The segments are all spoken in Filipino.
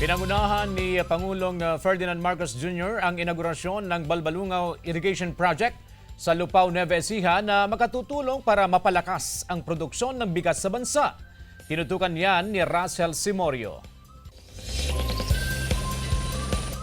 Pinangunahan ni Pangulong Ferdinand Marcos Jr. ang inaugurasyon ng Balbalungaw Irrigation Project sa Lupao, Nueva Ecija na makatutulong para mapalakas ang produksyon ng bigas sa bansa. Tinutukan yan ni Russell Simorio.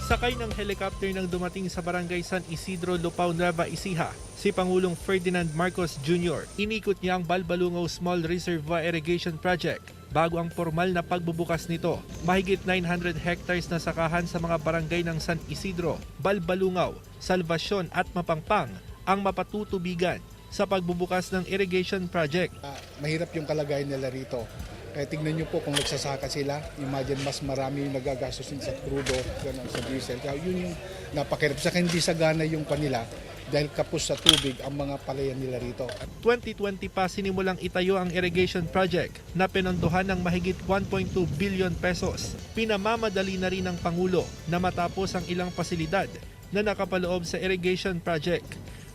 Sakay ng helicopter nang dumating sa Barangay San Isidro, Lupao, Nueva Ecija, si Pangulong Ferdinand Marcos Jr. Inikot niya ang Balbalungaw Small Reservoir Irrigation Project bago ang formal na pagbubukas nito. Mahigit 900 hectares na sakahan sa mga barangay ng San Isidro, Balbalungaw, Salvacion at Mapangpang ang mapatutubigan sa pagbubukas ng irrigation project. Mahirap yung kalagayan nila rito. Kaya tignan nyo po kung nagsasaka sila, imagine mas marami yung nagagastos sa crudo, ganun, sa diesel. Kaya yun yung napakirap. Saka hindi sagana yung panila dahil kapos sa tubig ang mga palayan nila rito. 2020 pa sinimulang itayo ang irrigation project na pinondohan ng mahigit 1.2 billion pesos. Pinamamadali na rin ng Pangulo na matapos ang ilang pasilidad na nakapaloob sa irrigation project.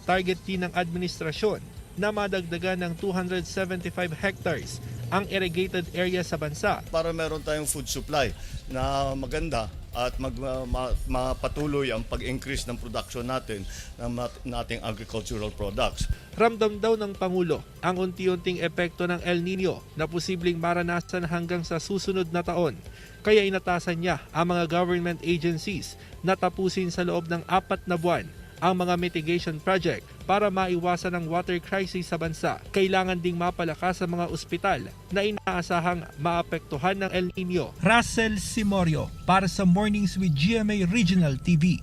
Target din ng administrasyon na madagdagan ng 275 hectares ang irrigated area sa bansa. Para meron tayong food supply na maganda at mapatuloy ang pag-increase ng production natin ng ating agricultural products. Ramdam daw ng Pangulo ang unti-unting epekto ng El Nino na posibleng maranasan hanggang sa susunod na taon. Kaya inatasan niya ang mga government agencies na tapusin sa loob ng 4 na buwan ang mga mitigation project para maiwasan ang water crisis sa bansa. Kailangan ding mapalakas ang mga ospital na inaasahang maapektuhan ng El Nino. Russell Simorio para sa Mornings with GMA Regional TV.